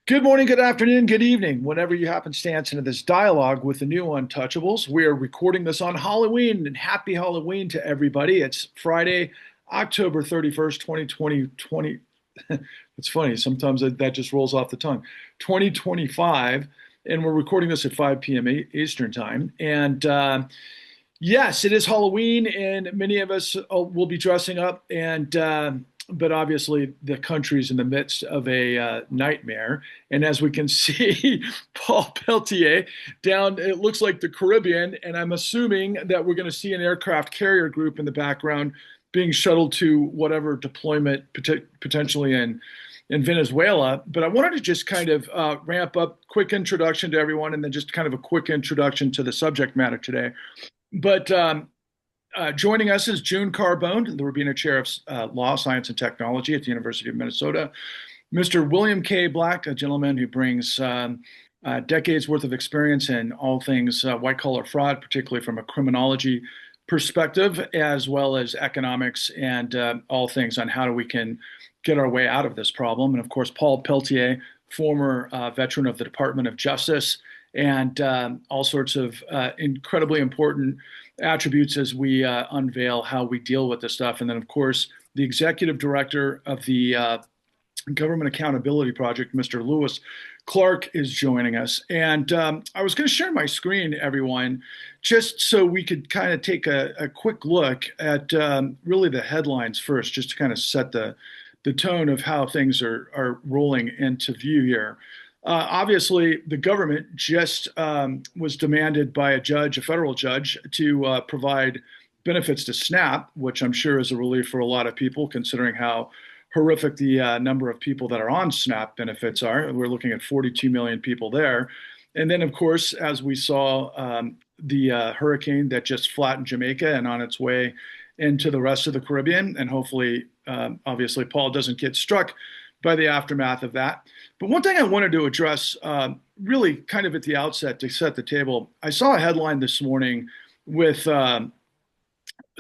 Good morning, good afternoon, good evening, whenever you happenstance into this dialogue with the new Untouchables. We are recording this on Halloween, and happy Halloween to everybody. It's Friday, October 31st, 2020. It's funny, sometimes that just rolls off the tongue. 2025, and we're recording this at 5 p.m. Eastern Time. And yes, it is Halloween, and many of us will be dressing up. But obviously, the country's in the midst of a nightmare. And as we can see, Paul Peltier down, it looks like the Caribbean. And I'm assuming that we're going to see an aircraft carrier group in the background being shuttled to whatever deployment potentially in Venezuela. But I wanted to just kind of ramp up, quick introduction to everyone, and then just kind of a quick introduction to the subject matter today. But joining us is June Carbone, the Rubino Chair of Law, Science, and Technology at the University of Minnesota. Mr. William K. Black, a gentleman who brings decades worth of experience in all things white collar fraud, particularly from a criminology perspective, as well as economics and all things on how we can get our way out of this problem. And of course, Paul Peltier, former veteran of the Department of Justice, and all sorts of incredibly important attributes as we unveil how we deal with this stuff. And then, of course, the executive director of the Government Accountability Project, Mr. Lewis Clark, is joining us. And I was going to share my screen, everyone, just so we could kind of take a quick look at really the headlines first, just to kind of set the tone of how things are rolling into view here. Obviously, the government just was demanded by a federal judge, to provide benefits to SNAP, which I'm sure is a relief for a lot of people, considering how horrific the number of people that are on SNAP benefits are. We're looking at 42 million people there. And then, of course, as we saw, the hurricane that just flattened Jamaica and on its way into the rest of the Caribbean. And hopefully, obviously, Paul doesn't get struck by the aftermath of that. But one thing I wanted to address really kind of at the outset to set the table, I saw a headline this morning with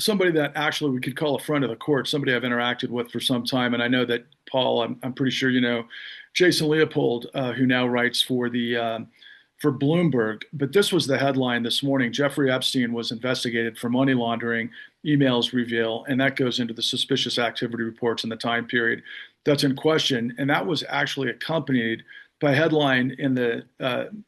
somebody that actually we could call a friend of the court, somebody I've interacted with for some time. And I know that Paul, I'm pretty sure you know, Jason Leopold, who now writes for Bloomberg. But this was the headline this morning: Jeffrey Epstein was investigated for money laundering, emails reveal, and that goes into the suspicious activity reports in the time period that's in question. And that was actually accompanied by a headline in the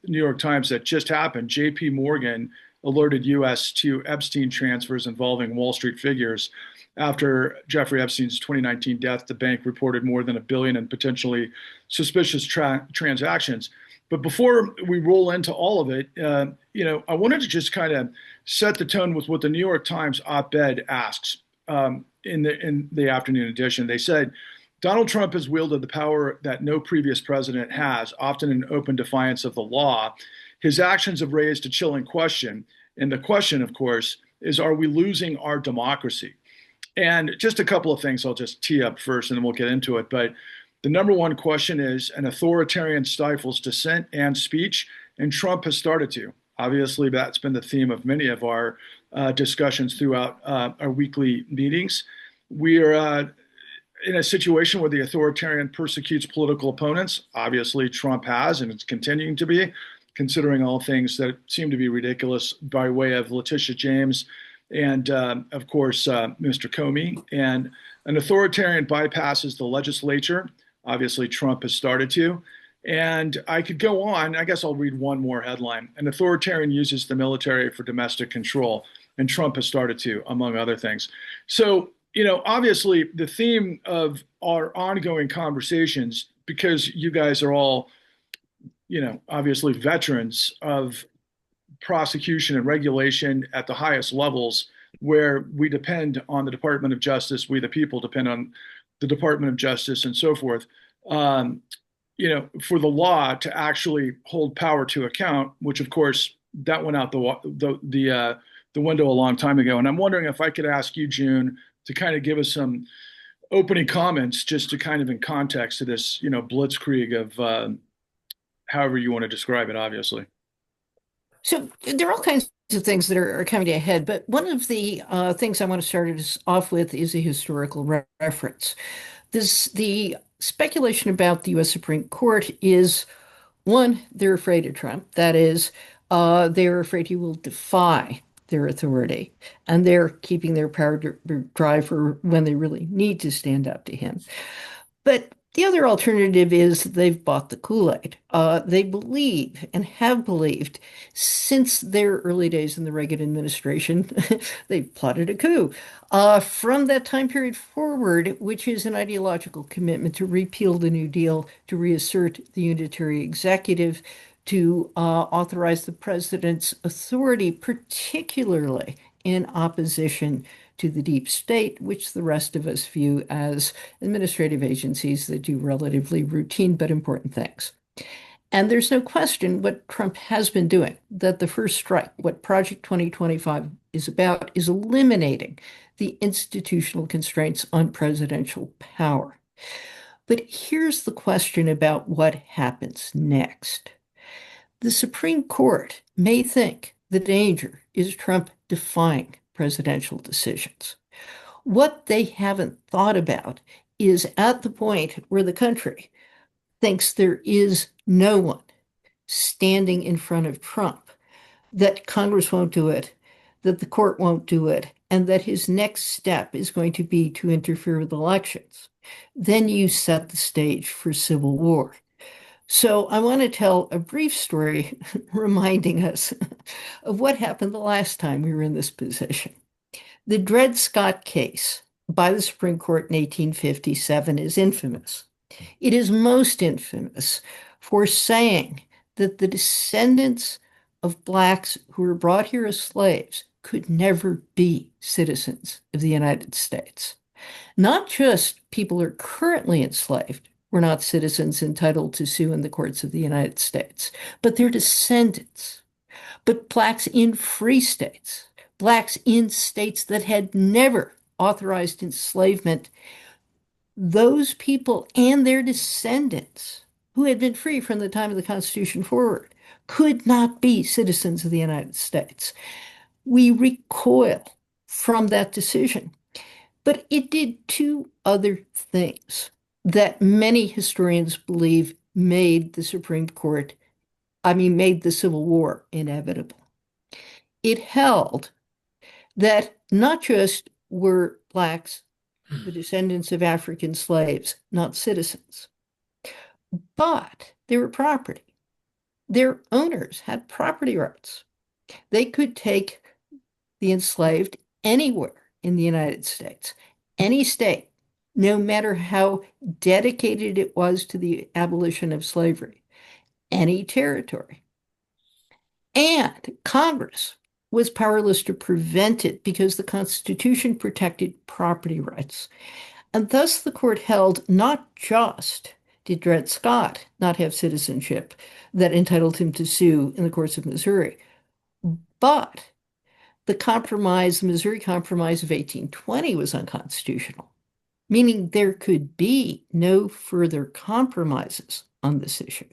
New York Times that just happened. JP Morgan alerted U.S. to Epstein transfers involving Wall Street figures. After Jeffrey Epstein's 2019 death, the bank reported more than $1 billion in potentially suspicious transactions. But before we roll into all of it, I wanted to just kind of set the tone with what the New York Times op-ed asks in the afternoon edition. They said, Donald Trump has wielded the power that no previous president has, often in open defiance of the law. His actions have raised a chilling question. And the question, of course, is, are we losing our democracy? And just a couple of things I'll just tee up first, and then we'll get into it. But the number one question is, an authoritarian stifles dissent and speech, and Trump has started to. Obviously, that's been the theme of many of our discussions throughout our weekly meetings. We are in a situation where the authoritarian persecutes political opponents. Obviously, Trump has, and it's continuing to be, considering all things that seem to be ridiculous by way of Letitia James and, of course, Mr. Comey. And an authoritarian bypasses the legislature. Obviously, Trump has started to. And I could go on. I guess I'll read one more headline. An authoritarian uses the military for domestic control, and Trump has started to, among other things. So, obviously, the theme of our ongoing conversations, because you guys are all, obviously veterans of prosecution and regulation at the highest levels, where we depend on the Department of Justice, we the people depend on the Department of Justice and so forth, for the law to actually hold power to account, which of course that went out the window a long time ago. And I'm wondering if I could ask you, June, to kind of give us some opening comments, just to kind of in context to this, blitzkrieg of however you want to describe it, obviously. So there are all kinds of things that are coming ahead, but one of the things I want to start us off with is a historical reference. The speculation about the U.S. Supreme Court is one, they're afraid of Trump. That is, they're afraid he will defy their authority, and they're keeping their power dry for when they really need to stand up to him. But the other alternative is they've bought the Kool-Aid. They believe and have believed since their early days in the Reagan administration, they've plotted a coup. From that time period forward, which is an ideological commitment to repeal the New Deal, to reassert the unitary executive, to authorize the president's authority, particularly in opposition to the deep state, which the rest of us view as administrative agencies that do relatively routine but important things. And there's no question what Trump has been doing, that the first strike, what Project 2025 is about, is eliminating the institutional constraints on presidential power. But here's the question about what happens next. The Supreme Court may think the danger is Trump defying presidential decisions. What they haven't thought about is at the point where the country thinks there is no one standing in front of Trump, that Congress won't do it, that the court won't do it, and that his next step is going to be to interfere with elections. Then you set the stage for civil war. So I want to tell a brief story reminding us of what happened the last time we were in this position. The Dred Scott case by the Supreme Court in 1857 is infamous. It is most infamous for saying that the descendants of Blacks who were brought here as slaves could never be citizens of the United States. Not just people who are currently enslaved were not citizens entitled to sue in the courts of the United States, but their descendants. But Blacks in free states, Blacks in states that had never authorized enslavement, those people and their descendants who had been free from the time of the Constitution forward could not be citizens of the United States. We recoil from that decision. But it did two other things that many historians believe made the Supreme Court, made the Civil War inevitable. It held that not just were Blacks, the descendants of African slaves, not citizens, but they were property. Their owners had property rights. They could take the enslaved anywhere in the United States, any state, no matter how dedicated it was to the abolition of slavery, any territory. And Congress was powerless to prevent it because the Constitution protected property rights. And thus the court held not just did Dred Scott not have citizenship that entitled him to sue in the courts of Missouri, but the Missouri Compromise of 1820 was unconstitutional, meaning there could be no further compromises on this issue.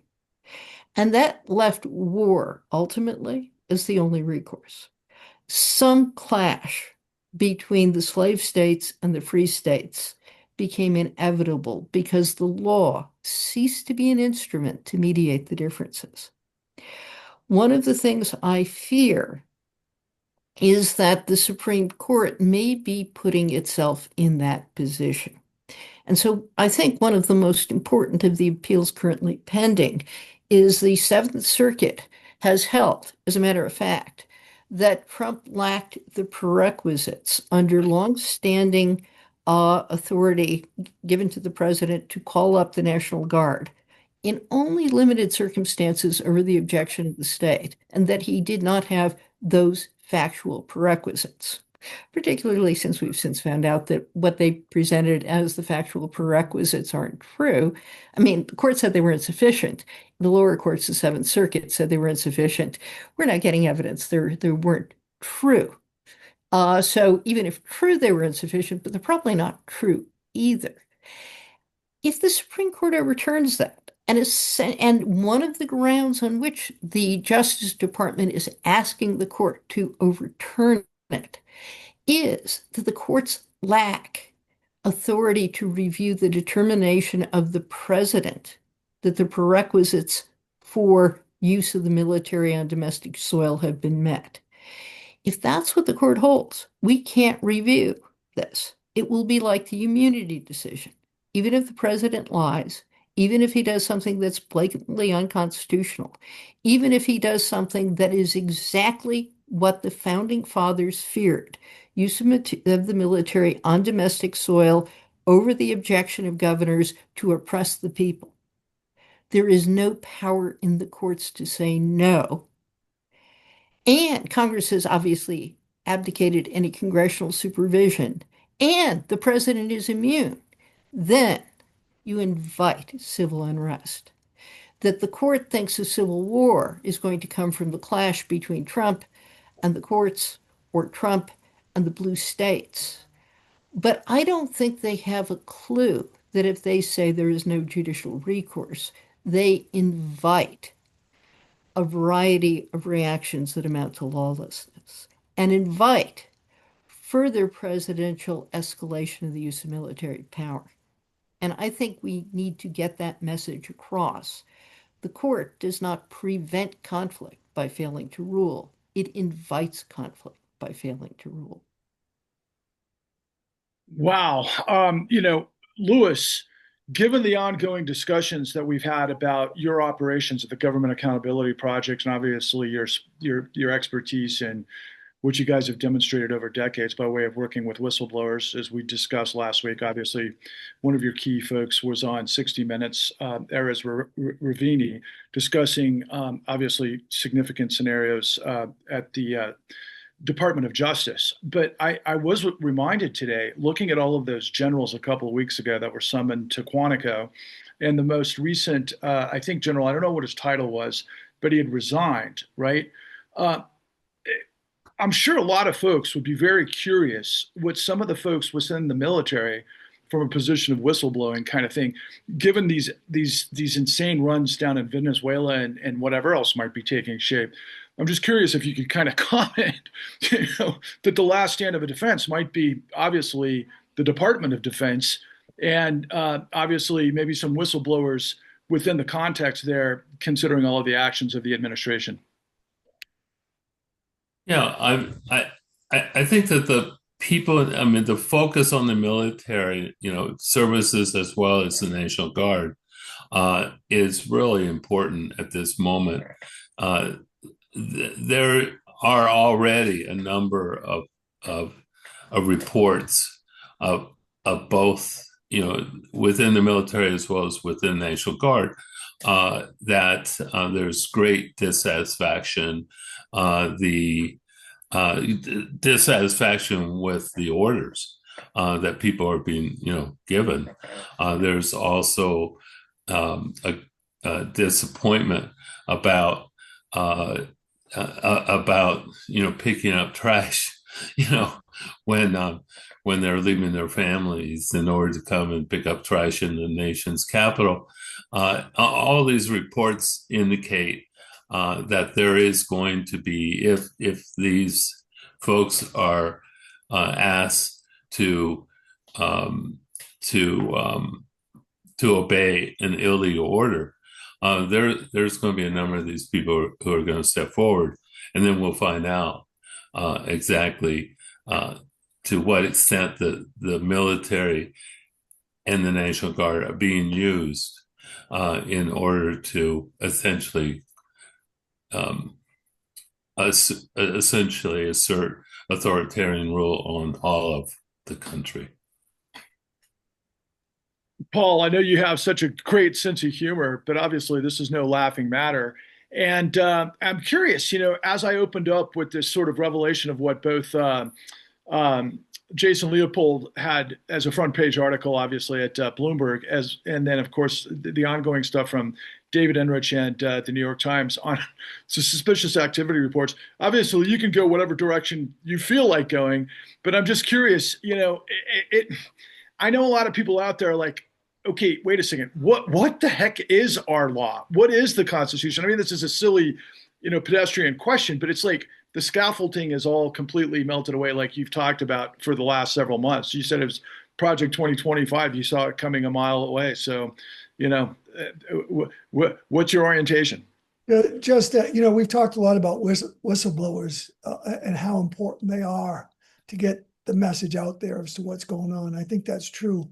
And that left war ultimately as the only recourse. Some clash between the slave states and the free states became inevitable because the law ceased to be an instrument to mediate the differences. One of the things I fear is that the Supreme Court may be putting itself in that position. And so I think one of the most important of the appeals currently pending is the Seventh Circuit has held, as a matter of fact, that Trump lacked the prerequisites under longstanding authority given to the president to call up the National Guard in only limited circumstances over the objection of the state, and that he did not have those factual prerequisites, particularly since we've since found out that what they presented as the factual prerequisites aren't true. The court said they were insufficient. The lower courts, the Seventh Circuit, said they were insufficient. We're not getting evidence they weren't true. So even if true, they were insufficient, but they're probably not true either. If the Supreme Court overturns that, and one of the grounds on which the Justice Department is asking the court to overturn it is that the courts lack authority to review the determination of the president that the prerequisites for use of the military on domestic soil have been met. If that's what the court holds, we can't review this. It will be like the immunity decision. Even if the president lies, even if he does something that's blatantly unconstitutional, even if he does something that is exactly what the founding fathers feared, use of the military on domestic soil over the objection of governors to oppress the people. There is no power in the courts to say no. And Congress has obviously abdicated any congressional supervision, and the president is immune. Then you invite civil unrest. That the court thinks a civil war is going to come from the clash between Trump and the courts or Trump and the blue states. But I don't think they have a clue that if they say there is no judicial recourse, they invite a variety of reactions that amount to lawlessness and invite further presidential escalation of the use of military power. And I think we need to get that message across. The court does not prevent conflict by failing to rule. It invites conflict by failing to rule. Wow. Lewis, given the ongoing discussions that we've had about your operations at the Government Accountability Project, and obviously your expertise in which you guys have demonstrated over decades by way of working with whistleblowers, as we discussed last week. Obviously, one of your key folks was on 60 Minutes, Erez Ravini, discussing obviously significant scenarios at the Department of Justice. But I was reminded today, looking at all of those generals a couple of weeks ago that were summoned to Quantico, and the most recent, I think, general, I don't know what his title was, but he had resigned, right? Uh, I'm sure a lot of folks would be very curious what some of the folks within the military, from a position of whistleblowing kind of thing, given these insane runs down in Venezuela and whatever else might be taking shape. I'm just curious if you could kind of comment, that the last stand of a defense might be obviously the Department of Defense, and obviously maybe some whistleblowers within the context there, considering all of the actions of the administration. Yeah, I think that the people, I mean, the focus on the military, services as well as the National Guard, is really important at this moment. Uh, there are already a number of, of reports of both, within the military as well as within the National Guard, that there's great dissatisfaction. The dissatisfaction with the orders that people are being, given. There's also a disappointment about picking up trash, you know, when they're leaving their families in order to come and pick up trash in the nation's capital. All these reports indicate that there is going to be, if these folks are asked to obey an illegal order, there's going to be a number of these people who are going to step forward, and then we'll find out exactly to what extent the military and the National Guard are being used in order to essentially assert authoritarian rule on all of the country. Paul, I know you have such a great sense of humor, but obviously this is no laughing matter. And I'm curious, as I opened up with this sort of revelation of what both Jason Leopold had as a front page article, obviously at Bloomberg, and then of course the ongoing stuff from David Enrich and the New York Times on suspicious activity reports. Obviously, you can go whatever direction you feel like going, but I'm just curious. I know a lot of people out there are like, okay, wait a second. What the heck is our law? What is the Constitution? I mean, this is a silly, pedestrian question, but it's like the scaffolding is all completely melted away, like you've talked about for the last several months. You said it was Project 2025, you saw it coming a mile away. So, you know, what's your orientation? Just that, we've talked a lot about whistleblowers and how important they are to get the message out there as to what's going on. I think that's true.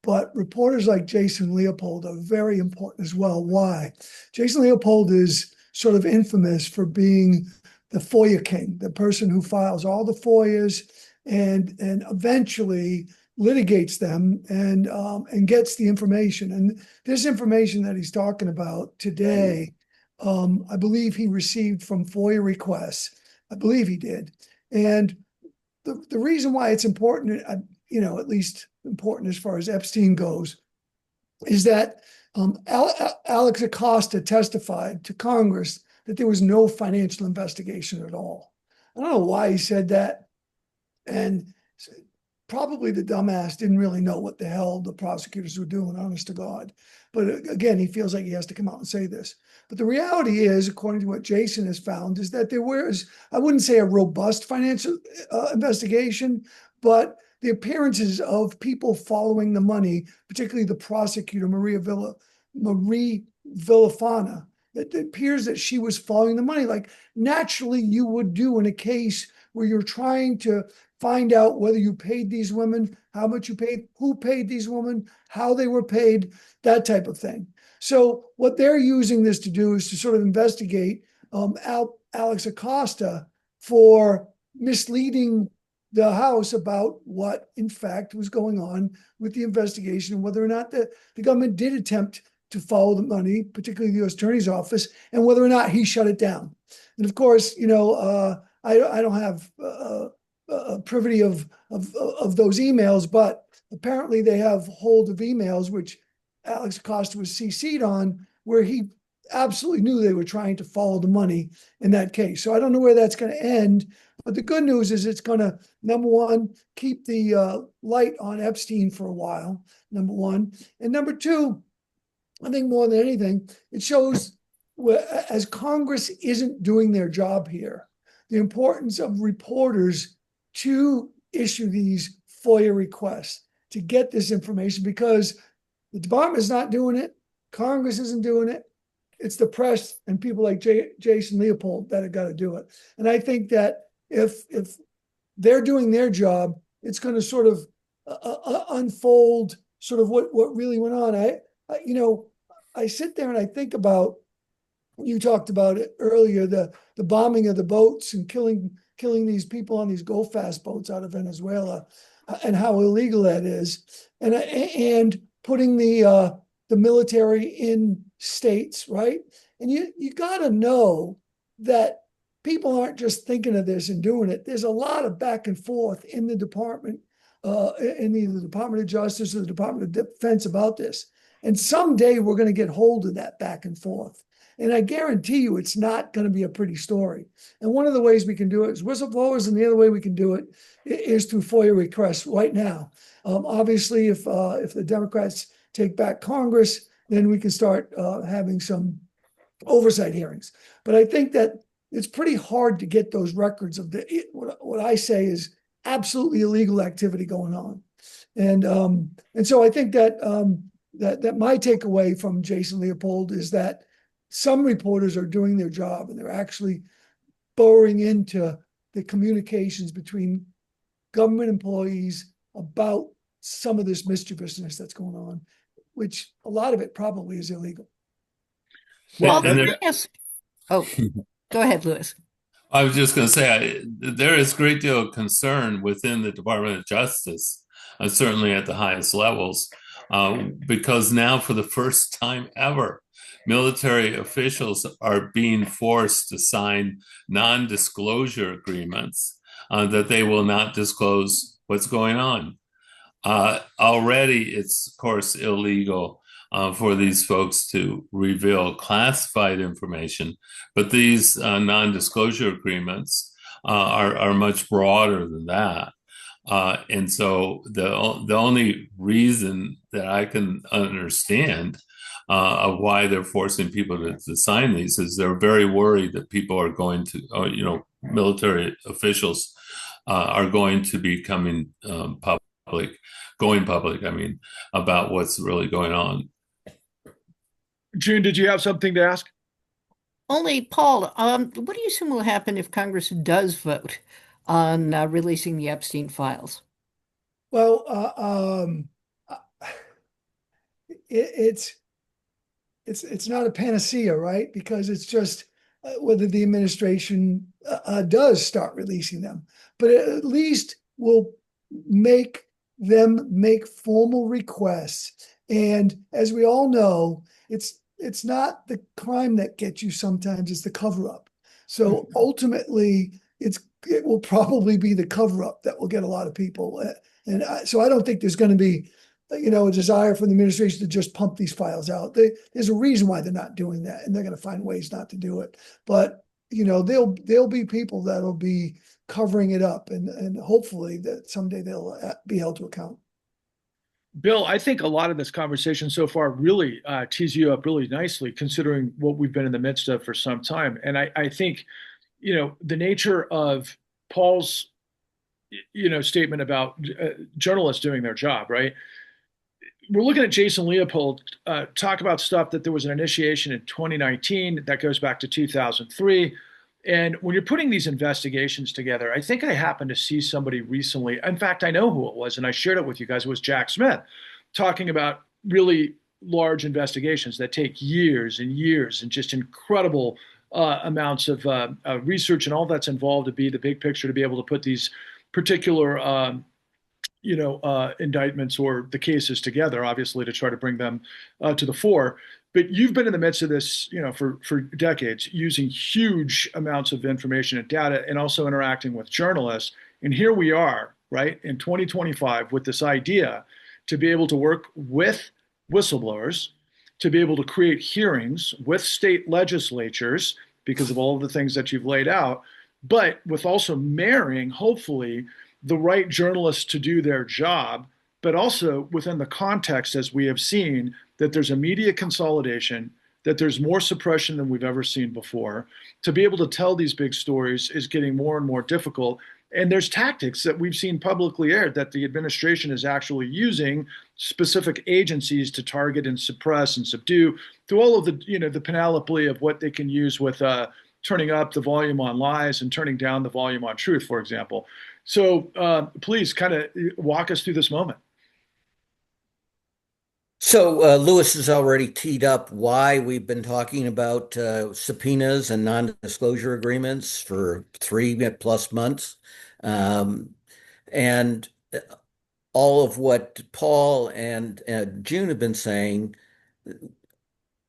But reporters like Jason Leopold are very important as well. Why? Jason Leopold is sort of infamous for being the FOIA king, the person who files all the FOIAs and eventually litigates them and gets the information. And this information that he's talking about today, I believe he received from FOIA requests. I believe he did. And the reason why it's important, at least important as far as Epstein goes, is that Alex Acosta testified to Congress that there was no financial investigation at all. I don't know why he said that. And probably the dumbass didn't really know what the hell the prosecutors were doing, honest to God. But again, he feels like he has to come out and say this. But the reality is, according to what Jason has found, is that there was, I wouldn't say a robust financial investigation, but the appearances of people following the money, particularly the prosecutor, Marie Villafana, it appears that she was following the money like naturally you would do in a case where you're trying to find out whether you paid these women, how much you paid, who paid these women, how they were paid, that type of thing. So what they're using this to do is to sort of investigate Alex Acosta for misleading the House about what, in fact, was going on with the investigation and whether or not the government did attempt to follow the money, particularly the U.S. Attorney's Office, and whether or not he shut it down. And of course, I don't have privity of those emails, but apparently they have hold of emails which Alex Acosta was CC'd on, where he absolutely knew they were trying to follow the money in that case. So I don't know where that's going to end, but the good news is it's going to, number one, keep the light on Epstein for a while, number one. And number two, I think more than anything, it shows as Congress isn't doing their job here, the importance of reporters to issue these FOIA requests to get this information, because the department is not doing it. Congress isn't doing it. It's the press and people like Jason Leopold that have got to do it. And I think that if they're doing their job, it's going to sort of unfold sort of what really went on. I sit there and I think about, you talked about it earlier, the bombing of the boats and killing these people on these go fast boats out of Venezuela, and how illegal that is, and putting the military in states, right? And you got to know that people aren't just thinking of this and doing it. There's a lot of back and forth in the department, in either the Department of Justice or the Department of Defense about this. And someday we're going to get hold of that back and forth. And I guarantee you it's not going to be a pretty story. And one of the ways we can do it is whistleblowers, and the other way we can do it is through FOIA requests right now. Obviously, if the Democrats take back Congress, then we can start having some oversight hearings. But I think that it's pretty hard to get those records of what I say is absolutely illegal activity going on. And so I think that that my takeaway from Jason Leopold is that some reporters are doing their job and they're actually burrowing into the communications between government employees about some of this mischievousness that's going on, which a lot of it probably is illegal. Well, yes. Oh, go ahead, Lewis. I was just going to say, there is a great deal of concern within the Department of Justice, certainly at the highest levels, because now for the first time ever, military officials are being forced to sign non-disclosure agreements that they will not disclose what's going on. Already, it's, of course, illegal for these folks to reveal classified information, but these non-disclosure agreements are much broader than that. And so the only reason that I can understand of why they're forcing people to sign these is they're very worried that people are going to, military officials are going to be coming going public, I mean, about what's really going on. June, did you have something to ask? Only, Paul, what do you assume will happen if Congress does vote on releasing the Epstein files? Well, uh, it's it's not a panacea, right? Because it's just whether the administration does start releasing them, but it at least will make them make formal requests. And as we all know, it's not the crime that gets you sometimes, it's the cover up. So ultimately, it will probably be the cover up that will get a lot of people. And so I don't think there's going to be a desire for the administration to just pump these files out. There's a reason why they're not doing that, and they're going to find ways not to do it. But there'll be people that'll be covering it up, and hopefully that someday they'll be held to account. Bill, I think a lot of this conversation so far really tees you up really nicely, considering what we've been in the midst of for some time. And I think, the nature of Paul's, statement about journalists doing their job, right? We're looking at Jason Leopold talk about stuff that there was an initiation in 2019 that goes back to 2003. And when you're putting these investigations together, I think I happened to see somebody recently. In fact, I know who it was, and I shared it with you guys. It was Jack Smith talking about really large investigations that take years and years and just incredible amounts of research and all that's involved to be the big picture, to be able to put these particular indictments or the cases together, obviously, to try to bring them to the fore. But you've been in the midst of this, for decades, using huge amounts of information and data, and also interacting with journalists. And here we are, right, in 2025, with this idea to be able to work with whistleblowers, to be able to create hearings with state legislatures because of all of the things that you've laid out, but with also marrying, hopefully, the right journalists to do their job, but also within the context, as we have seen, that there's a media consolidation, that there's more suppression than we've ever seen before. To be able to tell these big stories is getting more and more difficult. And there's tactics that we've seen publicly aired that the administration is actually using specific agencies to target and suppress and subdue, through all of the panoply of what they can use with turning up the volume on lies and turning down the volume on truth, for example. So please kind of walk us through this moment. So Lewis has already teed up why we've been talking about subpoenas and non-disclosure agreements for 3+ months. Um, and all of what Paul and June have been saying,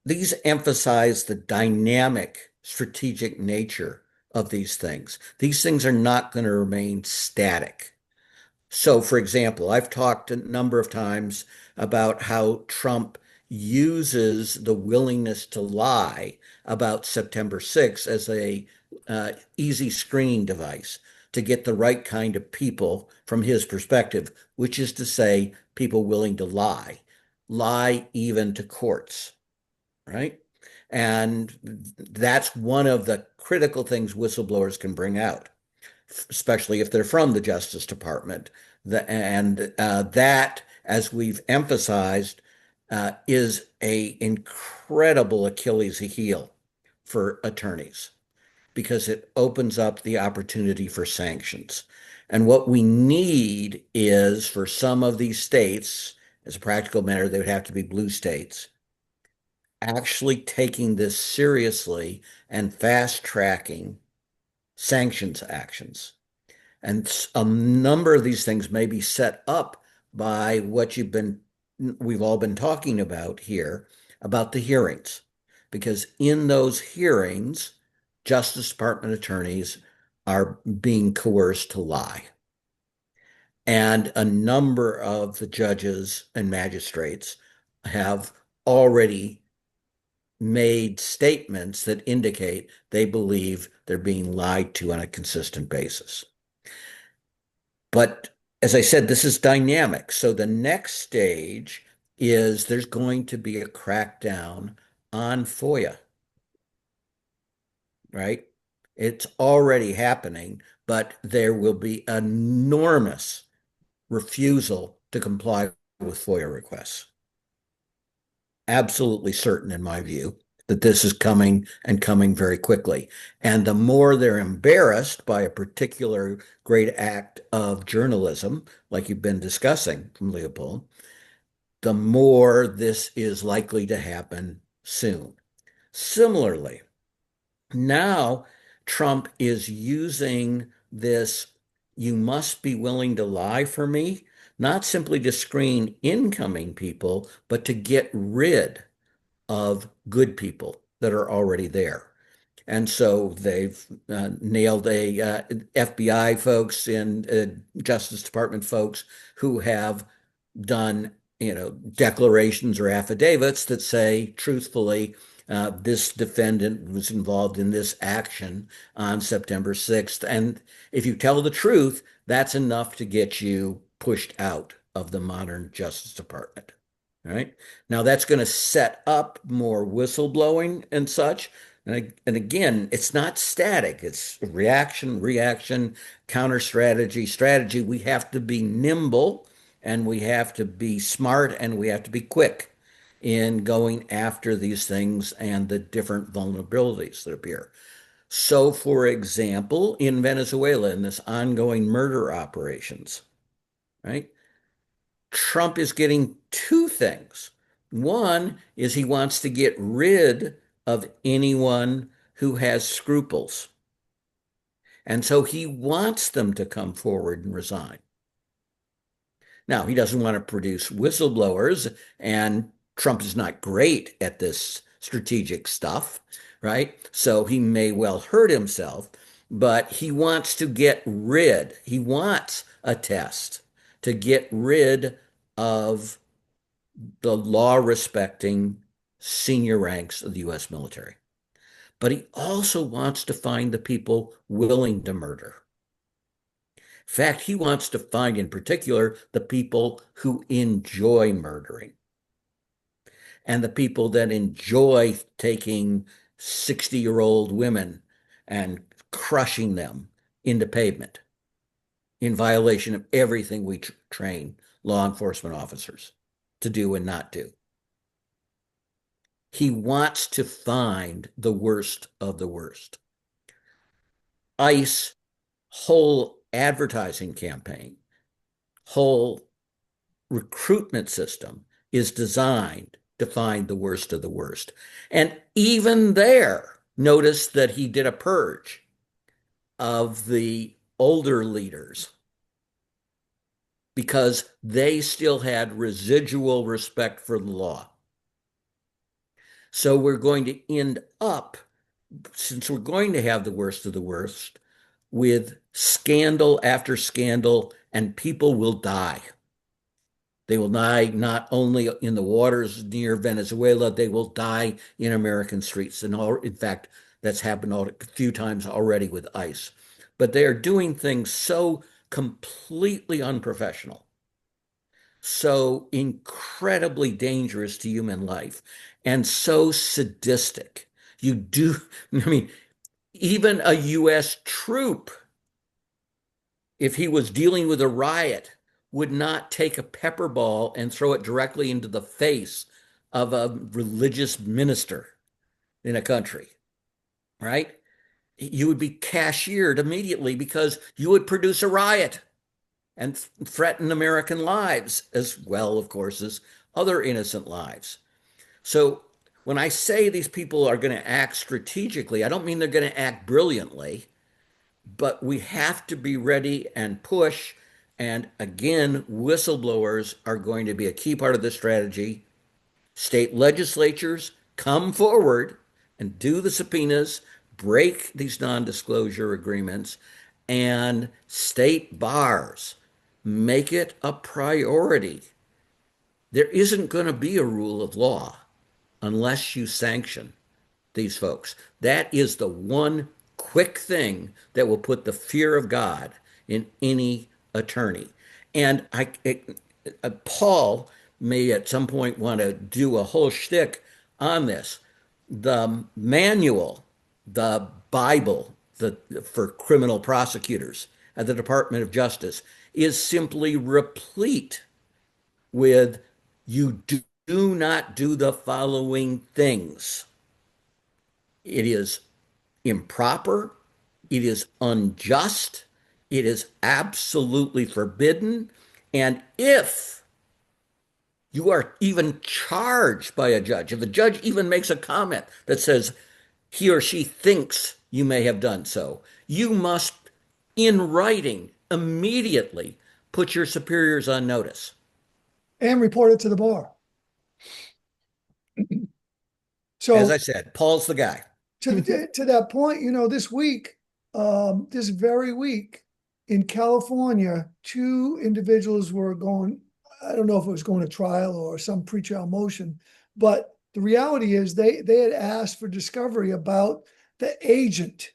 these emphasize the dynamic strategic nature of these things. These things are not going to remain static. So, for example, I've talked a number of times about how Trump uses the willingness to lie about September 6th as a easy screening device to get the right kind of people from his perspective, which is to say, people willing to lie even to courts, right? And that's one of the critical things whistleblowers can bring out, especially if they're from the Justice Department. That, as we've emphasized, is a incredible Achilles heel for attorneys because it opens up the opportunity for sanctions. And what we need is for some of these states, as a practical matter, they would have to be blue states, actually taking this seriously and fast tracking sanctions actions. And a number of these things may be set up by what we've all been talking about here about the hearings. Because in those hearings, Justice Department attorneys are being coerced to lie. And a number of the judges and magistrates have already made statements that indicate they believe they're being lied to on a consistent basis. But as I said, this is dynamic. So the next stage is there's going to be a crackdown on FOIA, right? It's already happening, but there will be enormous refusal to comply with FOIA requests. Absolutely certain, in my view, that this is coming and coming very quickly. And the more they're embarrassed by a particular great act of journalism, like you've been discussing from Leopold, the more this is likely to happen soon. Similarly, now Trump is using this, you must be willing to lie for me, not simply to screen incoming people, but to get rid of good people that are already there. And so they've nailed FBI folks and Justice Department folks who have done, declarations or affidavits that say truthfully, this defendant was involved in this action on September 6th. And if you tell the truth, that's enough to get you pushed out of the modern Justice Department. All right. Now that's going to set up more whistleblowing and such. And again, it's not static. It's reaction, counter strategy, strategy. We have to be nimble and we have to be smart and we have to be quick in going after these things and the different vulnerabilities that appear. So, for example, in Venezuela, in this ongoing murder operations, right? Trump is getting two things. One is he wants to get rid of anyone who has scruples. And so he wants them to come forward and resign. Now, he doesn't want to produce whistleblowers, and Trump is not great at this strategic stuff, right? So he may well hurt himself, but he wants to get rid, he wants a test to get rid of the law respecting senior ranks of the US military. But he also wants to find the people willing to murder. In fact, he wants to find in particular the people who enjoy murdering and the people that enjoy taking 60-year-old women and crushing them into pavement in violation of everything we train law enforcement officers to do and not do. He wants to find the worst of the worst. ICE whole advertising campaign, whole recruitment system is designed to find the worst of the worst. And even there, notice that he did a purge of the older leaders because they still had residual respect for the law. So we're going to end up, since we're going to have the worst of the worst, with scandal after scandal, and people will die. They will die not only in the waters near Venezuela, they will die in American streets. And in fact, that's happened a few times already with ICE. But they are doing things so completely unprofessional, so incredibly dangerous to human life, and so sadistic. I mean, even a US troop, if he was dealing with a riot, would not take a pepper ball and throw it directly into the face of a religious minister in a country, right? You would be cashiered immediately because you would produce a riot and threaten American lives as well, of course, as other innocent lives. So when I say these people are going to act strategically, I don't mean they're going to act brilliantly, but we have to be ready and push. And again, whistleblowers are going to be a key part of the strategy. State legislatures come forward and do the subpoenas, break these non-disclosure agreements, and state bars make it a priority. There isn't going to be a rule of law unless you sanction these folks. That is the one quick thing that will put the fear of God in any attorney. And Paul may at some point want to do a whole shtick on this. The manual, the Bible for criminal prosecutors at the Department of Justice is simply replete with you do not do the following things. It is improper, it is unjust, it is absolutely forbidden. And if you are even charged by a judge, if a judge even makes a comment that says he or she thinks you may have done so, you must, in writing, immediately put your superiors on notice. And report it to the bar. As So I said, Paul's the guy. to that point, this week, this very week in California, two individuals were going, I don't know if it was going to trial or some pretrial motion, but the reality is they had asked for discovery about the agent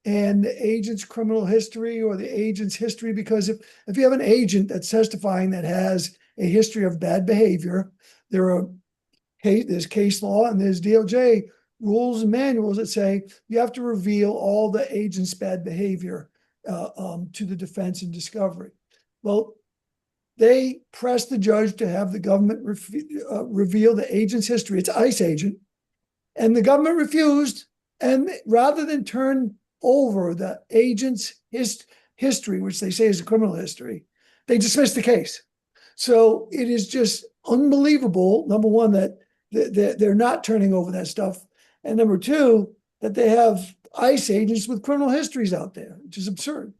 and the agent's criminal history or the agent's history, because if you have an agent that's testifying that has a history of bad behavior, there's case law and there's DOJ rules and manuals that say you have to reveal all the agent's bad behavior to the defense in discovery. Well, they pressed the judge to have the government reveal the agent's history. It's ICE agent. And the government refused. And rather than turn over the agent's history, which they say is a criminal history, they dismissed the case. So it is just unbelievable, number one, that they're not turning over that stuff. And number two, that they have ICE agents with criminal histories out there, which is absurd.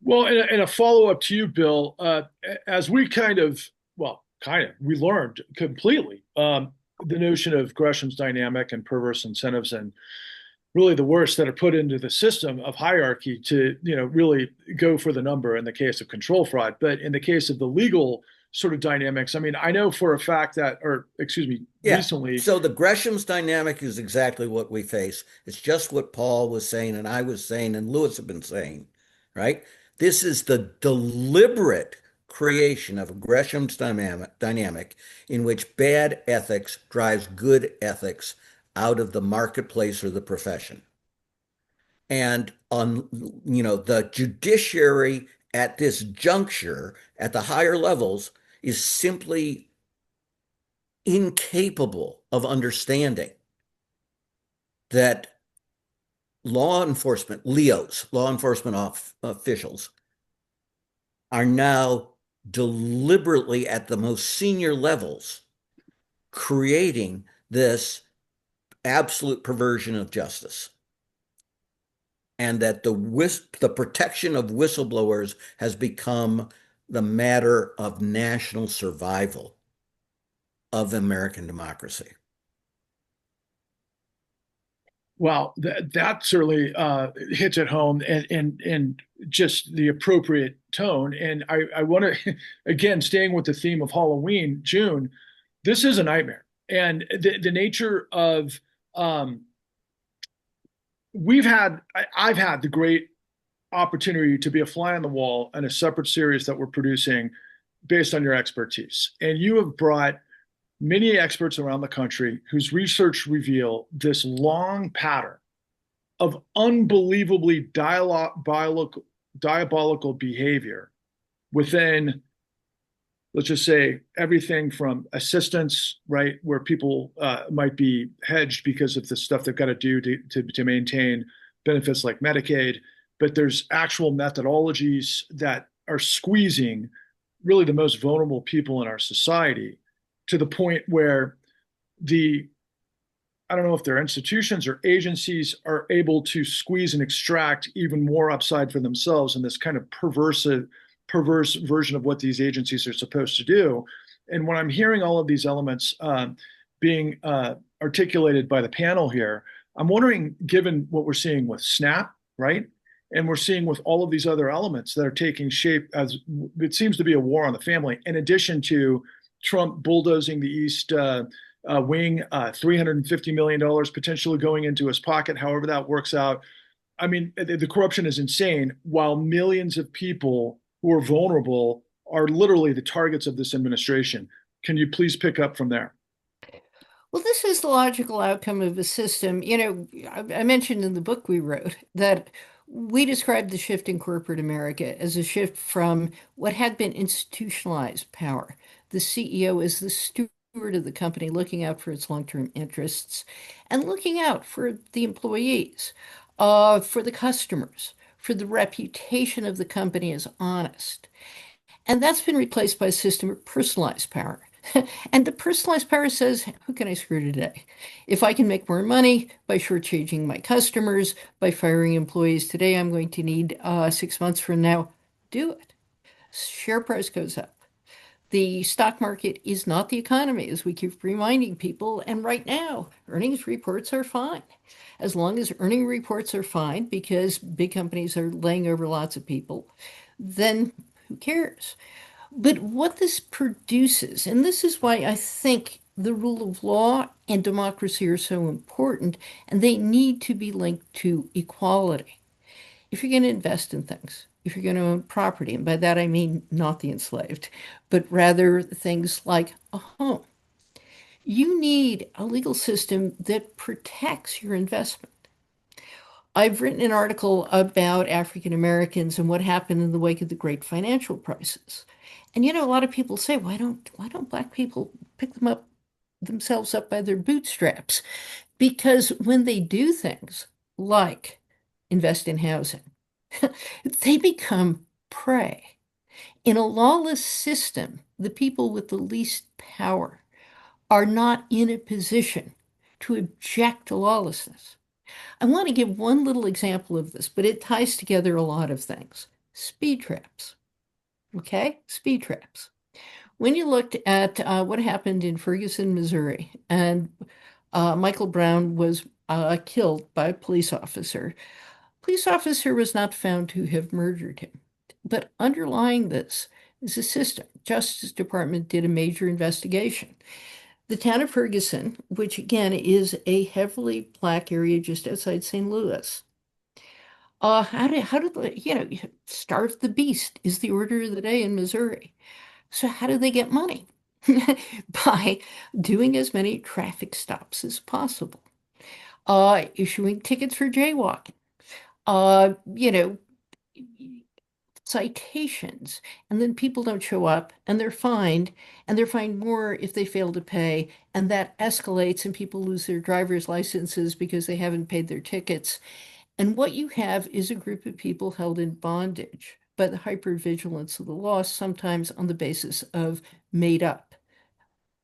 Well, and a follow-up to you, Bill, as we we learned completely the notion of Gresham's dynamic and perverse incentives and really the worst that are put into the system of hierarchy to, really go for the number in the case of control fraud. But in the case of the legal sort of dynamics, I mean, I know for a fact that, recently. So the Gresham's dynamic is exactly what we face. It's just what Paul was saying and I was saying and Lewis have been saying, right? This is the deliberate creation of a Gresham's dynamic in which bad ethics drives good ethics out of the marketplace or the profession. And the judiciary at this juncture, at the higher levels, is simply incapable of understanding that law enforcement, law enforcement officials, are now deliberately at the most senior levels creating this absolute perversion of justice. And that the protection of whistleblowers has become the matter of national survival of American democracy. Well, that certainly hits at home and just the appropriate tone. And I want to, again, staying with the theme of Halloween, June, this is a nightmare. And the nature of, I've had the great opportunity to be a fly on the wall in a separate series that we're producing based on your expertise. And you have brought many experts around the country whose research reveal this long pattern of unbelievably diabolical behavior within, let's just say, everything from assistance, right, where people might be hedged because of the stuff they've got to do to maintain benefits like Medicaid, but there's actual methodologies that are squeezing really the most vulnerable people in our society to the point where I don't know if they're institutions or agencies are able to squeeze and extract even more upside for themselves in this kind of perverse version of what these agencies are supposed to do. And when I'm hearing all of these elements being articulated by the panel here, I'm wondering, given what we're seeing with SNAP, right? And we're seeing with all of these other elements that are taking shape as it seems to be a war on the family, in addition to Trump bulldozing the East Wing, $350 million potentially going into his pocket, however that works out. I mean, the corruption is insane, while millions of people who are vulnerable are literally the targets of this administration. Can you please pick up from there? Well, this is the logical outcome of a system. I mentioned in the book we wrote that We describe the shift in corporate America as a shift from what had been institutionalized power. The CEO is the steward of the company, looking out for its long-term interests and looking out for the employees, for the customers, for the reputation of the company as honest. And that's been replaced by a system of personalized power. And the personalized power says, who can I screw today? If I can make more money by shortchanging my customers, by firing employees today, I'm going to need 6 months from now. Do it. Share price goes up. The stock market is not the economy, as we keep reminding people. And right now, earnings reports are fine. As long as earning reports are fine, because big companies are laying over lots of people, then who cares? But what this produces, and this is why I think the rule of law and democracy are so important, and they need to be linked to equality. If you're going to invest in things, if you're going to own property, and by that I mean not the enslaved, but rather things like a home, you need a legal system that protects your investment. I've written an article about African Americans and what happened in the wake of the great financial crisis. And a lot of people say, why don't black people pick themselves up by their bootstraps? Because when they do things like invest in housing, they become prey. In a lawless system, the people with the least power are not in a position to object to lawlessness. I want to give one little example of this, but it ties together a lot of things. Speed traps. Okay? Speed traps. When you looked at what happened in Ferguson, Missouri, and Michael Brown was killed by a police officer was not found to have murdered him. But underlying this is a system. Justice Department did a major investigation. The town of Ferguson, which again is a heavily black area just outside St. Louis, how did starve the beast is the order of the day in Missouri. So how do they get money? By doing as many traffic stops as possible, issuing tickets for jaywalking, uh, you know, citations, and then people don't show up and they're fined more if they fail to pay, and that escalates and people lose their driver's licenses because they haven't paid their tickets. And what you have is a group of people held in bondage by the hypervigilance of the law, sometimes on the basis of made up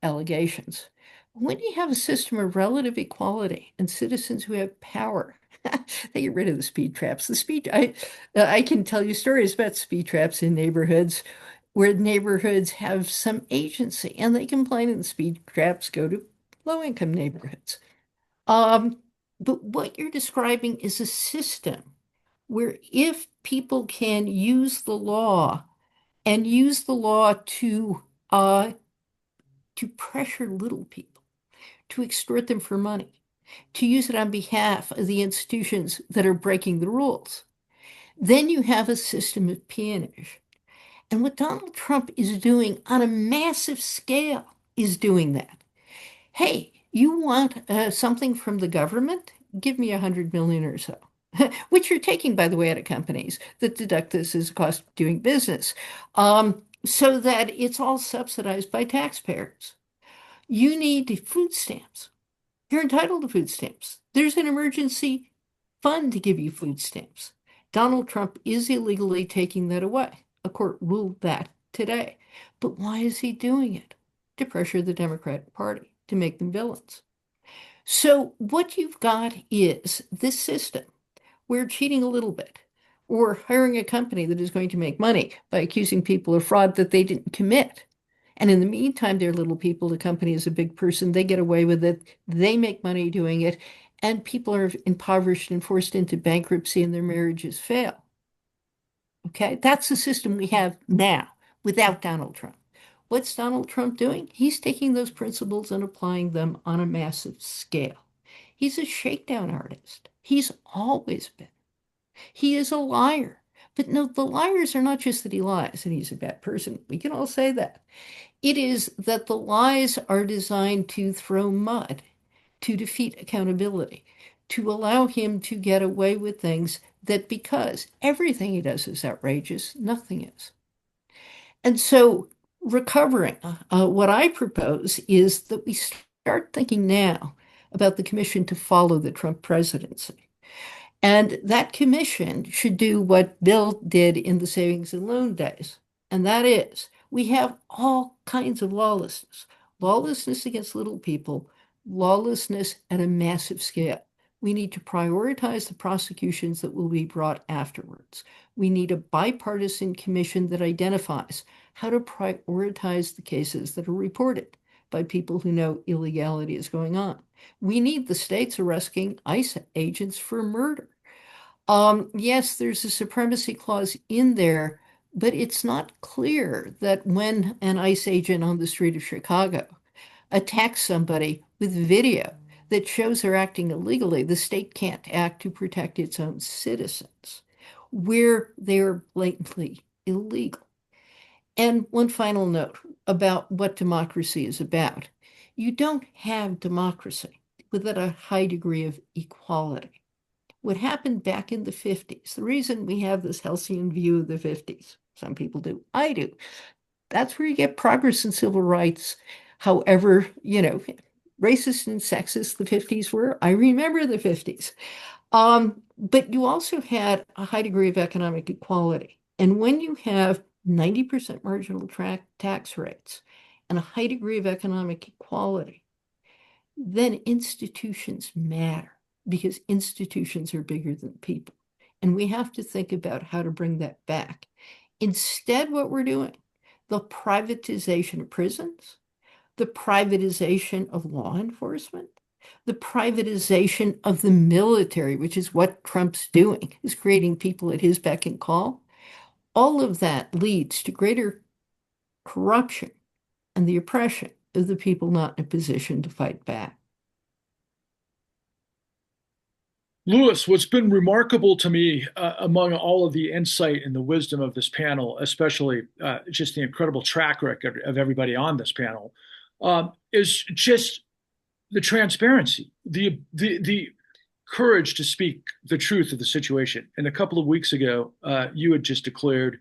allegations. When you have a system of relative equality and citizens who have power, they get rid of the speed traps. I can tell you stories about speed traps in neighborhoods where neighborhoods have some agency and they complain and the speed traps go to low-income neighborhoods. Um, but what you're describing is a system where if people can use the law and use the law to pressure little people, to extort them for money, to use it on behalf of the institutions that are breaking the rules, then you have a system of peonage. And what Donald Trump is doing on a massive scale is doing that. Hey, you want something from the government? Give me 100 million or so, which you're taking, by the way, out of companies that deduct this as a cost of doing business, so that it's all subsidized by taxpayers. You need food stamps. You're entitled to food stamps. There's an emergency fund to give you food stamps. Donald Trump is illegally taking that away. A court ruled that today. But why is he doing it? To pressure the Democratic Party, to make them villains. So what you've got is this system where cheating a little bit or hiring a company that is going to make money by accusing people of fraud that they didn't commit. And in the meantime, they're little people. The company is a big person. They get away with it. They make money doing it. And people are impoverished and forced into bankruptcy and their marriages fail. Okay? That's the system we have now without Donald Trump. What's Donald Trump doing? He's taking those principles and applying them on a massive scale. He's a shakedown artist. He's always been. He is a liar. But no, the liars are not just that he lies and he's a bad person. We can all say that. It is that the lies are designed to throw mud, to defeat accountability, to allow him to get away with things that because everything he does is outrageous, nothing is. And so recovering, what I propose is that we start thinking now about the commission to follow the Trump presidency. And that commission should do what Bill did in the savings and loan days. And that is, we have all kinds of lawlessness, lawlessness against little people, lawlessness at a massive scale. We need to prioritize the prosecutions that will be brought afterwards. We need a bipartisan commission that identifies how to prioritize the cases that are reported by people who know illegality is going on. We need the states arresting ICE agents for murder. Yes, there's a supremacy clause in there, but it's not clear that when an ICE agent on the street of Chicago attacks somebody with video that shows they're acting illegally, the state can't act to protect its own citizens where they're blatantly illegal. And one final note about what democracy is about. You don't have democracy without a high degree of equality. What happened back in the 50s, the reason we have this halcyon view of the 50s, some people do, I do, that's where you get progress in civil rights. However, racist and sexist the 50s were. I remember the 50s. But you also had a high degree of economic equality. And when you have 90% marginal tax rates and a high degree of economic equality, then institutions matter because institutions are bigger than people. And we have to think about how to bring that back. Instead, what we're doing, the privatization of prisons, the privatization of law enforcement, the privatization of the military, which is what Trump's doing, is creating people at his beck and call. All of that leads to greater corruption and the oppression of the people not in a position to fight back. Louis, what's been remarkable to me among all of the insight and the wisdom of this panel, especially just the incredible track record of everybody on this panel, is just the transparency, the courage to speak the truth of the situation. And a couple of weeks ago, you had just declared,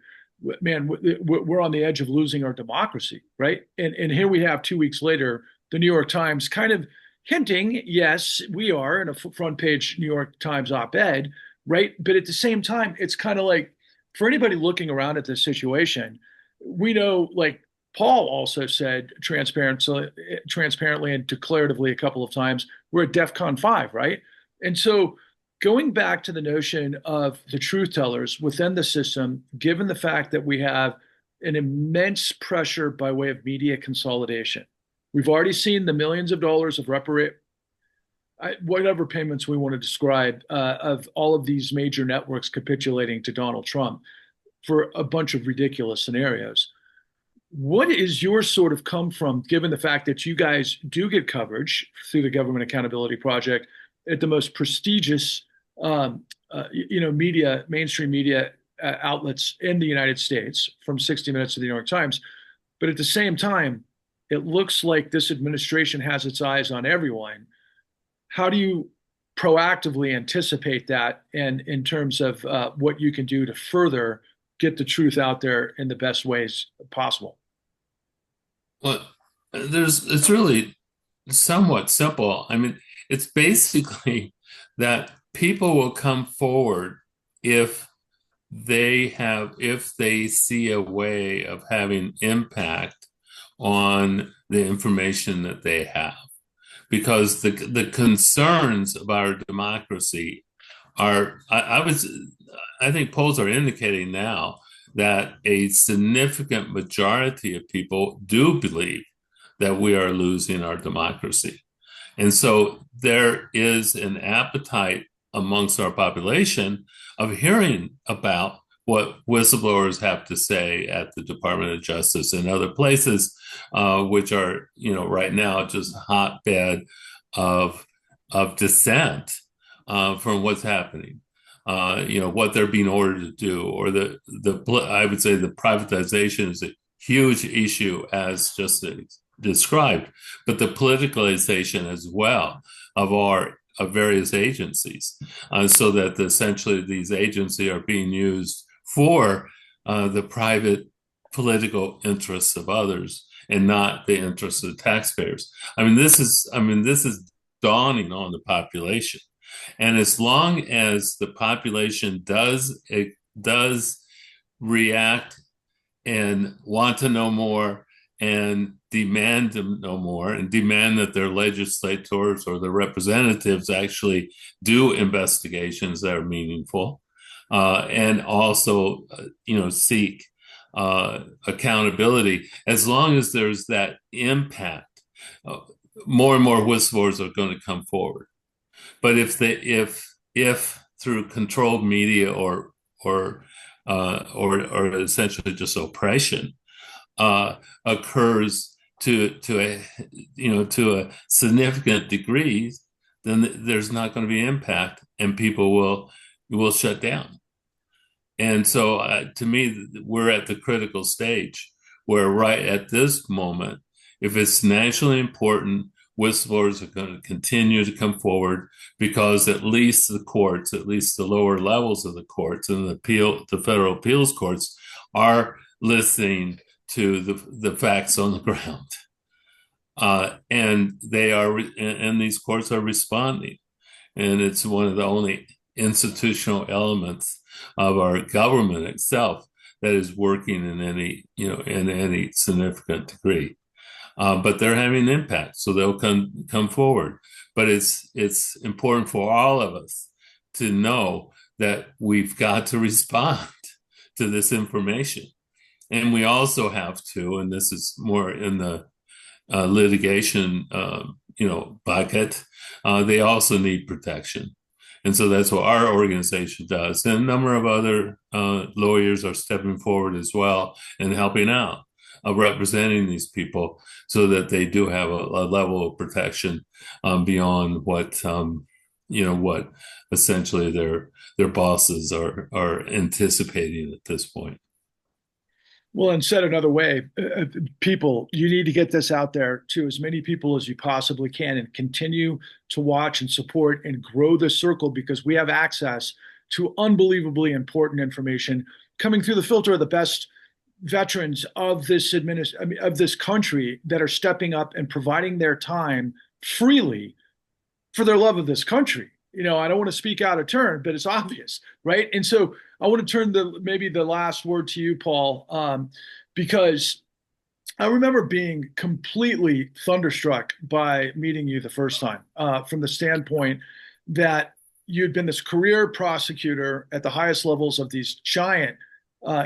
man, we're on the edge of losing our democracy, right? And here we have 2 weeks later, the New York Times kind of hinting, yes, we are, in a front page New York Times op-ed, right? But at the same time, it's kind of like, for anybody looking around at this situation, we know, like Paul also said transparently and declaratively a couple of times, we're at DEFCON 5, right? And so going back to the notion of the truth tellers within the system, given the fact that we have an immense pressure by way of media consolidation, we've already seen the millions of dollars of whatever payments we want to describe of all of these major networks capitulating to Donald Trump for a bunch of ridiculous scenarios. What is your sort of come from, given the fact that you guys do get coverage through the Government Accountability Project at the most prestigious, media, mainstream media outlets in the United States, from 60 Minutes to the New York Times, but at the same time, it looks like this administration has its eyes on everyone. How do you proactively anticipate that, and in terms of what you can do to further get the truth out there in the best ways possible? Well, it's really somewhat simple. I mean, it's basically that people will come forward if they see a way of having impact on the information that they have, because the concerns of our democracy are, I think polls are indicating now that a significant majority of people do believe that we are losing our democracy. And so there is an appetite amongst our population of hearing about what whistleblowers have to say at the Department of Justice and other places, which are, right now just a hotbed of dissent from what's happening. What they're being ordered to do, or I would say the privatization is a huge issue, as just described, but the politicalization as well of our various agencies, so that essentially these agencies are being used for the private political interests of others and not the interests of taxpayers. This is dawning on the population, and as long as the population does react and want to know more and demand to know more and demand that their legislators or their representatives actually do investigations that are meaningful, and also seek accountability. As long as there's that impact, more and more whistleblowers are going to come forward. But if through controlled media or essentially just oppression occurs to a significant degree, then there's not going to be impact, and people will shut down. And so, to me, we're at the critical stage where, right at this moment, if it's nationally important, whistleblowers are going to continue to come forward, because at least the courts, at least the lower levels of the courts and the federal appeals courts, are listening to the facts on the ground, and these courts are responding, and it's one of the only institutional elements of our government itself that is working in any significant degree. But they're having an impact, so they'll come forward. But it's important for all of us to know that we've got to respond to this information, and we also have to, and this is more in the litigation, bucket. They also need protection. And so that's what our organization does. And a number of other lawyers are stepping forward as well and helping out, representing these people, so that they do have a level of protection beyond what essentially their bosses are anticipating at this point. Well, and said another way, people, you need to get this out there to as many people as you possibly can, and continue to watch and support and grow this circle, because we have access to unbelievably important information coming through the filter of the best veterans of this country that are stepping up and providing their time freely for their love of this country. I don't want to speak out of turn, but it's obvious, right? And so I want to turn maybe the last word to you, Paul, because I remember being completely thunderstruck by meeting you the first time, from the standpoint that you'd been this career prosecutor at the highest levels of these giant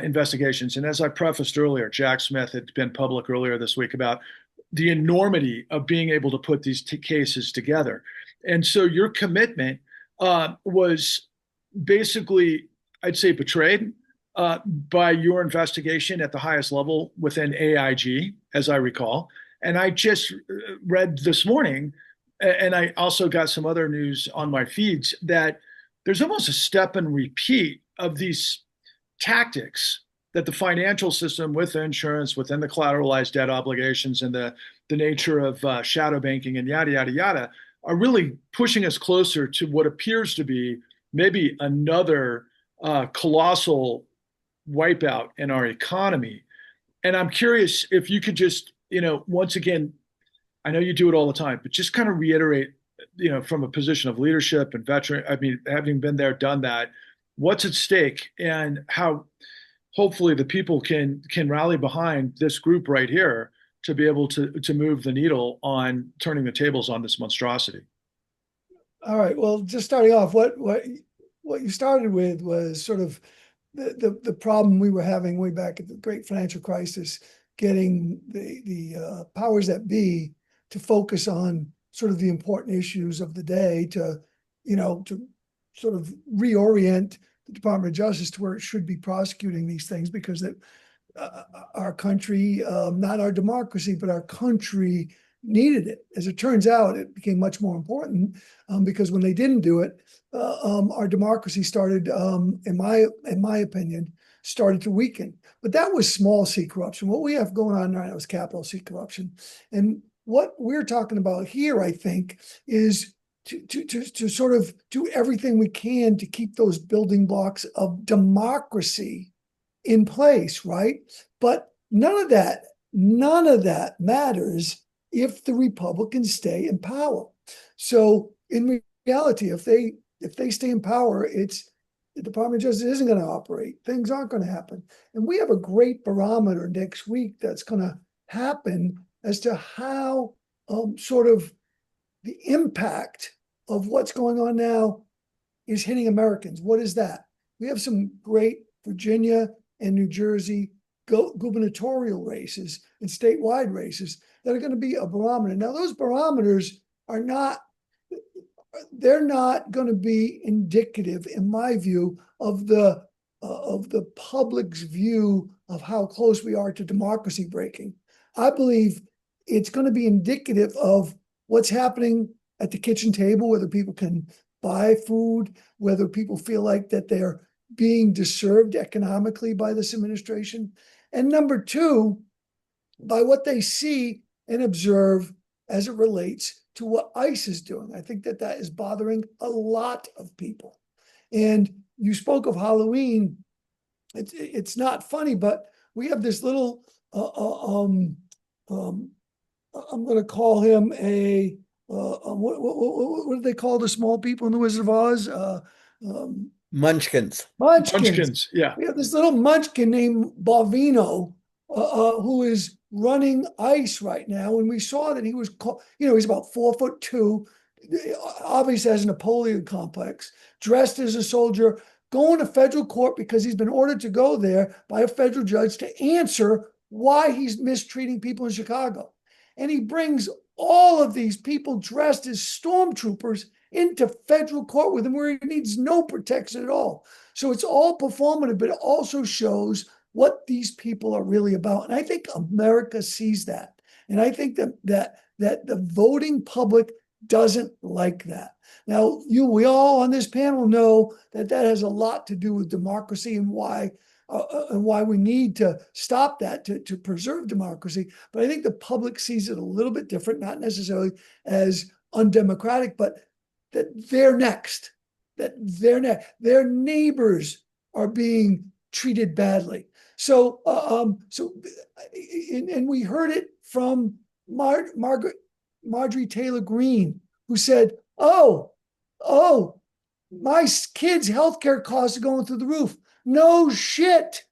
investigations. And as I prefaced earlier, Jack Smith had been public earlier this week about the enormity of being able to put these cases together. And so your commitment was basically, I'd say, betrayed by your investigation at the highest level within AIG, as I recall. And I just read this morning, and I also got some other news on my feeds, that there's almost a step and repeat of these tactics that the financial system, with insurance, within the collateralized debt obligations, and the nature of shadow banking and yada, yada, yada, are really pushing us closer to what appears to be maybe another colossal wipeout in our economy. And I'm curious if you could just, once again, I know you do it all the time, but just kind of reiterate, from a position of leadership and having been there, done that, what's at stake, and how hopefully the people can rally behind this group right here to be able to move the needle on turning the tables on this monstrosity. All right. Well, just starting off, what you started with was sort of the problem we were having way back at the great financial crisis, getting the powers that be to focus on sort of the important issues of the day, to sort of reorient the Department of Justice to where it should be prosecuting these things, because our country, not our democracy, but our country needed it. As it turns out, it became much more important because when they didn't do it, our democracy started, in my opinion, started to weaken. But that was small C corruption. What we have going on right now is capital C corruption. And what we're talking about here, I think, is to sort of do everything we can to keep those building blocks of democracy in place, right? But none of that matters if the Republicans stay in power. So in reality, if they stay in power, it's the Department of Justice isn't going to operate. Things aren't going to happen. And we have a great barometer next week that's going to happen as to how sort of the impact of what's going on now is hitting Americans. What is that? We have some great Virginia and New Jersey gubernatorial races and statewide races that are going to be a barometer. Now, those barometers are not, they're not going to be indicative, in my view, of the public's view of how close we are to democracy breaking. I believe it's going to be indicative of what's happening at the kitchen table, whether people can buy food, whether people feel like that they're being deserved economically by this administration. And number two, by what they see and observe as it relates to what ICE is doing. I think that is bothering a lot of people. And you spoke of Halloween. It's not funny, but we have this little, I'm going to call him a, what do they call the small people in the Wizard of Oz? Munchkins. Munchkins, yeah. We have this little munchkin named Bovino, who is running ICE right now. And we saw that he was, he's about 4'2", obviously has a Napoleon complex, dressed as a soldier, going to federal court because he's been ordered to go there by a federal judge to answer why he's mistreating people in Chicago. And he brings all of these people dressed as stormtroopers into federal court with him where he needs no protection at all. So it's all performative, but it also shows what these people are really about. And I think America sees that. And I think that the voting public doesn't like that. Now, we all on this panel know that has a lot to do with democracy and why we need to stop that to preserve democracy. But I think the public sees it a little bit different, not necessarily as undemocratic, but that they're next, their neighbors are being treated badly. So, and we heard it from Marjorie Taylor Greene, who said, "Oh, my kids' healthcare costs are going through the roof." No shit.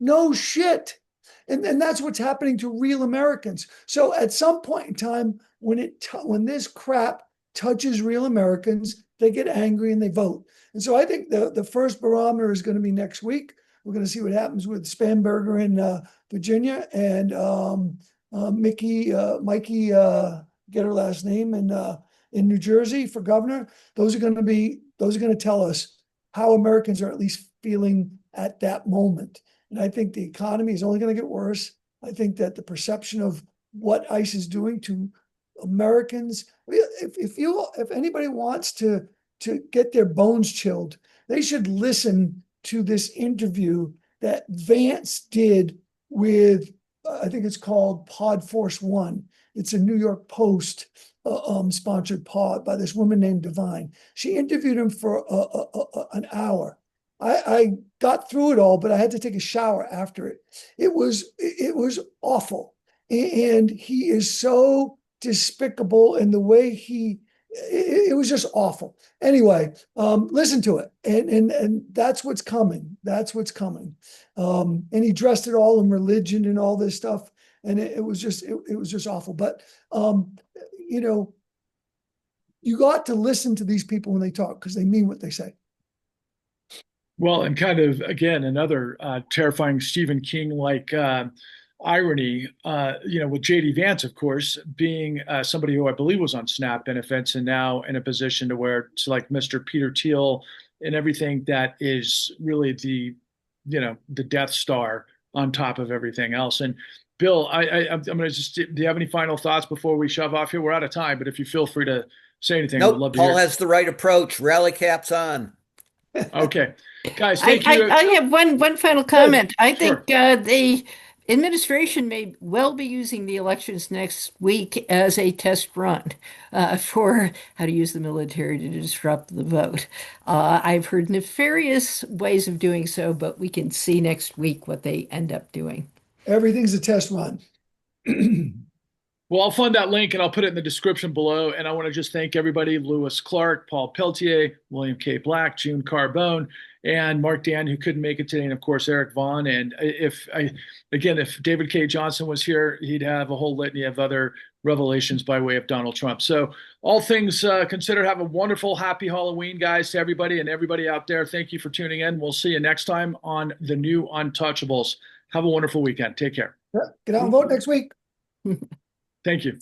And that's what's happening to real Americans. So at some point in time, when this crap touches real Americans, they get angry and they vote. And so I think the first barometer is going to be next week. We're going to see what happens with Spanberger in Virginia and Mikey, get her last name, in New Jersey for governor. Those are going to tell us how Americans are at least feeling at that moment. And I think the economy is only going to get worse. I think that the perception of what ICE is doing to Americans, if anybody wants to get their bones chilled, they should listen to this interview that Vance did with, I think it's called Pod Force One. It's a New York Post sponsored pod by this woman named Divine. She interviewed him for an hour. I got through it all, but I had to take a shower after it. It was awful. And he is so despicable in the way it was just awful. Anyway, listen to it. And that's what's coming. That's what's coming. And he dressed it all in religion and all this stuff. And it was just awful. But, you got to listen to these people when they talk because they mean what they say. Well, and kind of, again, another terrifying Stephen King-like irony, with J.D. Vance, of course, being somebody who I believe was on SNAP benefits and now in a position to where it's like Mr. Peter Thiel and everything that is really the Death Star on top of everything else. And Bill, I'm going to just, do you have any final thoughts before we shove off here? We're out of time, but if you feel free to say anything, Nope, I'd love to Paul hear. has the right approach. Rally caps on. Okay, guys, thank you. I have one final comment. I think administration may well be using the elections next week as a test run for how to use the military to disrupt the vote. I've heard nefarious ways of doing so, but we can see next week what they end up doing. Everything's a test run. Well, I'll find that link and I'll put it in the description below. And I want to just thank everybody, Lewis Clark, Paul Peltier, William K. Black, June Carbone, and Mark Dan, who couldn't make it today, and of course, Eric Vaughn. And if David K. Johnson was here, he'd have a whole litany of other revelations by way of Donald Trump. So all things considered, have a wonderful, happy Halloween, guys, to everybody and everybody out there. Thank you for tuning in. We'll see you next time on the new Untouchables. Have a wonderful weekend. Take care. Get out and vote next week. Thank you.